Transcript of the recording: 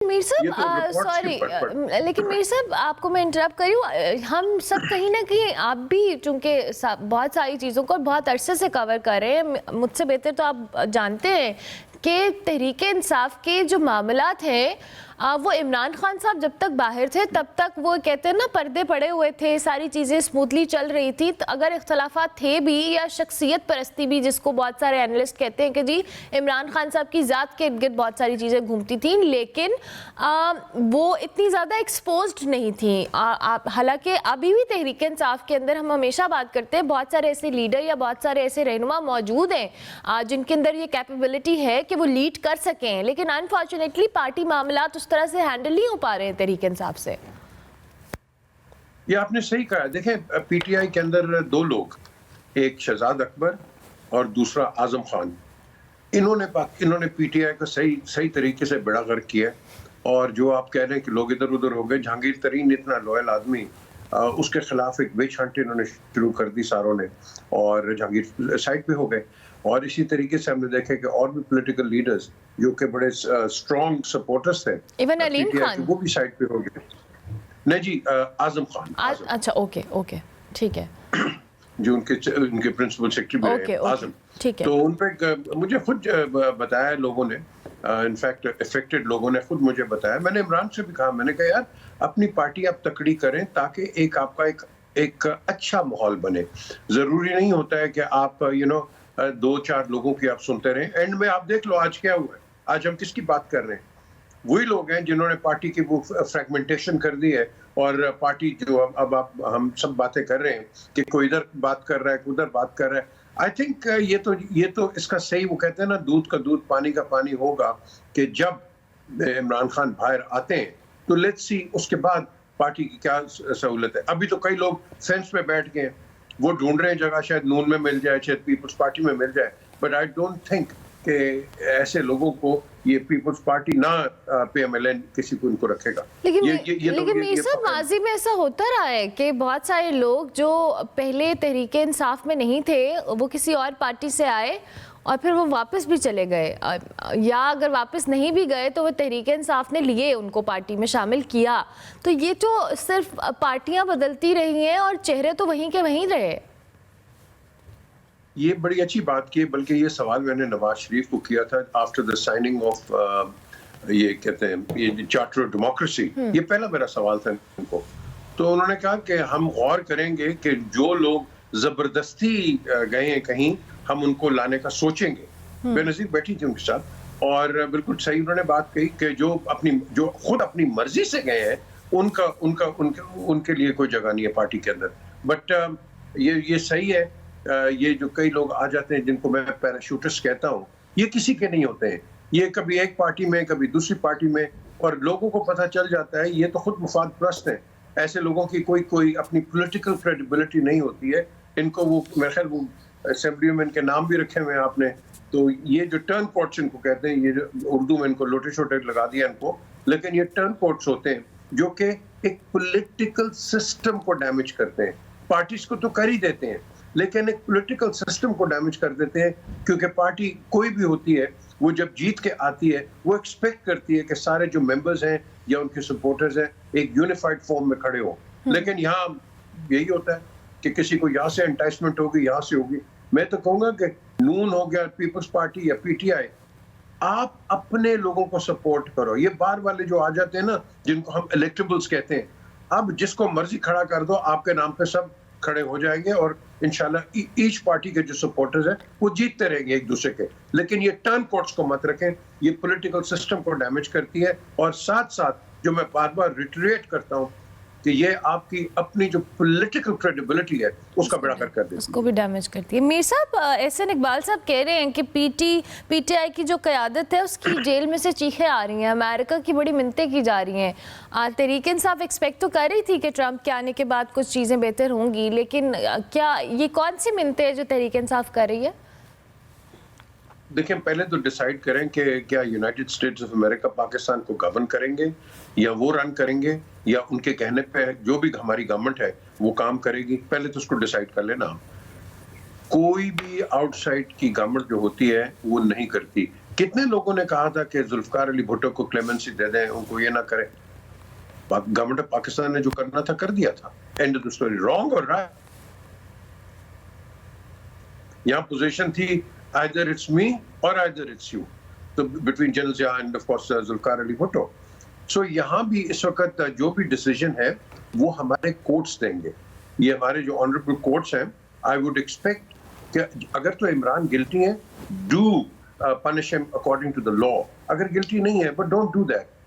میر صاحب سوری لیکن میر صاحب آپ کو میں انٹرپٹ کری ہوں، ہم سب کہیں نہ کہیں آپ بھی چونکہ بہت ساری چیزوں کو بہت عرصے سے کور کر رہے ہیں، مجھ سے بہتر تو آپ جانتے ہیں کہ تحریک انصاف کے جو معاملات ہیں وہ عمران خان صاحب جب تک باہر تھے تب تک وہ کہتے ہیں نا پردے پڑے ہوئے تھے، ساری چیزیں اسموتھلی چل رہی تھی. اگر اختلافات تھے بھی یا شخصیت پرستی بھی جس کو بہت سارے اینالسٹ کہتے ہیں کہ جی عمران خان صاحب کی ذات کے ارد گرد بہت ساری چیزیں گھومتی تھیں، لیکن وہ اتنی زیادہ ایکسپوزڈ نہیں تھیں. حالانکہ ابھی بھی تحریک انصاف کے اندر ہم ہمیشہ بات کرتے ہیں بہت سارے ایسے لیڈر یا بہت سارے ایسے رہنما موجود ہیں جن کے اندر یہ کیپیبلٹی ہے کہ وہ لیڈ کر سکیں، لیکن انفارچونیٹلی پارٹی معاملات اس طرح سے ہینڈل نہیں ہو پا رہے ہیں تحریک انصاف سے. یہ آپ نے صحیح کہا. دیکھیں پی ٹی آئی کے اندر دو لوگ، ایک شہزاد اکبر اور دوسرا اعظم خان، انہوں نے پی ٹی آئی کا صحیح طریقے سے بیڑا غرق کیا. اور جو آپ کہہ رہے ہیں کہ لوگ ادھر ادھر ہو گئے، جہانگیر ترین اتنا لوئل آدمی، اس کے خلاف ایک وچ ہنٹ انہوں نے شروع کر دی ساروں نے، اور جہانگیر سائڈ پہ ہو گئے. اور اسی طریقے سے ہم نے دیکھا کہ اور بھی پولیٹیکل لیڈرز جو کہ بڑے اسٹرانگ سپورٹرز تھے ایون علیم خان وہ بھی سائڈ پہ ہو گئے. نہیں جی، اعظم خان. اچھا اوکے ٹھیک ہے، جو ان کے پرنسپل سیکرٹری بھی رہے اعظم. تو ان پہ مجھے خود بتایا لوگوں نے، انفیکٹ افیکٹڈ لوگوں نے خود مجھے بتایا. میں نے عمران سے بھی کہا، میں نے کہا یار اپنی پارٹی آپ تکڑی کریں تاکہ ایک آپ کا ایک اچھا ماحول بنے. ضروری نہیں ہوتا ہے کہ آپ دو چار لوگوں کی آپ سنتے رہیں. اینڈ میں آپ دیکھ لو آج کیا ہوا ہے. آج ہم کس کی بات کر رہے ہیں؟ وہی لوگ ہیں جنہوں نے پارٹی کی وہ فریگمنٹیشن کر دی ہے. اور پارٹی جو اب ہم سب باتیں کر رہے ہیں کہ کوئی ادھر بات کر رہا ہے کوئی ادھر بات کر رہا ہے. آئی تھنک یہ تو اس کا صحیح، وہ کہتے ہیں نا دودھ کا دودھ پانی کا پانی ہوگا کہ جب عمران خان باہر آتے ہیں تو لیٹس سی اس کے بعد پارٹی کی کیا سہولت ہے. ابھی تو کئی لوگ فینس پہ بیٹھ گئے ہیں، وہ ڈھونڈ رہے ہیں جگہ، شاید نون میں مل جائے، شاید پیپلز پارٹی میں مل جائے. بٹ آئی ڈونٹ تھنک کہ ایسے لوگوں کو یہ پیپلز پارٹی نہ پی ایم ایل این کسی کو ان کو رکھے گا. لیکن میر صاحب ماضی میں ایسا ہوتا رہا ہے کہ بہت سارے لوگ جو پہلے تحریک انصاف میں نہیں تھے وہ کسی اور پارٹی سے آئے اور پھر وہ واپس بھی چلے گئے، یا اگر واپس نہیں بھی گئے تو وہ تحریک انصاف نے لیے ان کو پارٹی میں شامل کیا. تو یہ تو صرف پارٹیاں بدلتی رہی ہیں اور چہرے تو وہیں کے وہیں رہے. یہ بڑی اچھی بات کی، بلکہ یہ سوال میں نے نواز شریف کو کیا تھا آفٹر دا سائننگ آف یہ کہتے ہیں یہ چارٹر آف ڈیموکریسی. یہ پہلا میرا سوال تھا ان کو. تو انہوں نے کہا کہ ہم غور کریں گے کہ جو لوگ زبردستی گئے ہیں کہیں ہم ان کو لانے کا سوچیں گے. بے نظیر بیٹھی تھی ان کے ساتھ اور بالکل صحیح انہوں نے بات کہی کہ جو خود اپنی مرضی سے گئے ہیں ان کے لیے کوئی جگہ نہیں ہے پارٹی کے اندر. بٹ یہ صحیح ہے. یہ جو کئی لوگ آ جاتے ہیں جن کو میں پیراشوٹسٹ کہتا ہوں، یہ کسی کے نہیں ہوتے ہیں. یہ کبھی ایک پارٹی میں کبھی دوسری پارٹی میں، اور لوگوں کو پتہ چل جاتا ہے یہ تو خود مفاد پرست ہیں. ایسے لوگوں کی کوئی اپنی پولیٹیکل کریڈیبلٹی نہیں ہوتی ہے. ان کو وہ میرے خیال وہ اسمبلی میں ان کے نام بھی رکھے ہوئے ہیں آپ نے. تو یہ جو ٹرن کوٹس ان کو کہتے ہیں، یہ جو اردو میں ان کو لوٹے شوٹے لگا دیا ان کو، لیکن یہ ٹرن کوٹس ہوتے ہیں جو کہ ایک پولیٹیکل سسٹم کو ڈیمیج کرتے ہیں. پارٹیز کو تو کر ہی دیتے ہیں لیکن ایک پولیٹیکل سسٹم کو ڈیمیج کر دیتے ہیں. کیونکہ پارٹی کوئی بھی ہوتی ہے وہ جب جیت کے آتی ہے وہ ایکسپیکٹ کرتی ہے کہ سارے جو ممبرز ہیں یا ان کے سپورٹرز ہیں ایک یونیفائڈ فارم میں کھڑے ہوں. لیکن یہاں یہی ہوتا ہے کہ کسی کو یہاں سے انٹائسمنٹ ہوگی، یہاں سے ہوگی. میں تو کہوں گا کہ نون ہو گیا، پیپلز پارٹی یا پی ٹی آئی، آپ اپنے لوگوں کو سپورٹ کرو. یہ باہر والے جو آ جاتے ہیں نا جن کو ہم الیکٹیبلز کہتے ہیں، اب جس کو مرضی کھڑا کر دو، آپ کے نام پہ سب کھڑے ہو جائیں گے اور انشاءاللہ ایچ پارٹی کے جو سپورٹرز ہیں وہ جیتتے رہیں گے ایک دوسرے کے. لیکن یہ ٹرن کوٹس کو مت رکھیں، یہ پولیٹیکل سسٹم کو ڈیمیج کرتی ہے. اور ساتھ ساتھ جو میں بار بار ریٹریٹ کرتا ہوں کہ یہ آپ کی اپنی جو پولیٹیکل کریڈیبلٹی ہے اس کا بڑا کر دیتی ہے، اس کو بھی ڈیمیج کرتی ہے. میر صاحب احسن اقبال صاحب کہہ رہے ہیں کہ پی ٹی آئی کی جو قیادت ہے اس کی جیل میں سے چیخیں آ رہی ہیں، امریکہ کی بڑی منتیں کی جا رہی ہیں. تحریک انصاف ایکسپیکٹ تو کر رہی تھی کہ ٹرمپ کے آنے کے بعد کچھ چیزیں بہتر ہوں گی، لیکن کیا یہ کون سی منتیں ہیں جو تحریک انصاف کر رہی ہے؟ دیکھیں پہلے تو ڈیسائیڈ کریں کہ کیا United States of America Pakistan کو گورن کریں گے یا وہ رن کریں گے، یا ان کے کہنے پہ جو بھی ہماری گورنمنٹ ہے وہ کام کرے گی. پہلے تو اس کو ڈیسائیڈ کر لینا. کوئی بھی آؤٹ سائڈ کی گورنمنٹ جو ہوتی ہے وہ نہیں کرتی. کتنے لوگوں نے کہا تھا کہ ذوالفقار علی بھٹو کو کلیمنسی دے دیں, ان کو یہ نہ کریں. گورنمنٹ آف پاکستان نے جو کرنا تھا کر دیا تھا. And of the story. Wrong اور رائٹ, یہاں پوزیشن تھی either it's me or either it's you, so between General Zia and of course Zulfikar Ali Bhutto. So یہاں بھی اس وقت جو بھی ڈیسیجن ہے وہ ہمارے کورٹس دیں گے. یہ ہمارے جو آنریبل کورٹس ہیں, آئی ووڈ ایکسپیکٹ کہ اگر تو عمران گلٹی ہیں, ڈو پنش ہم اکارڈنگ ٹو دا لا. اگر گلٹی نہیں ہے, بٹ ڈونٹ ڈو دیٹ.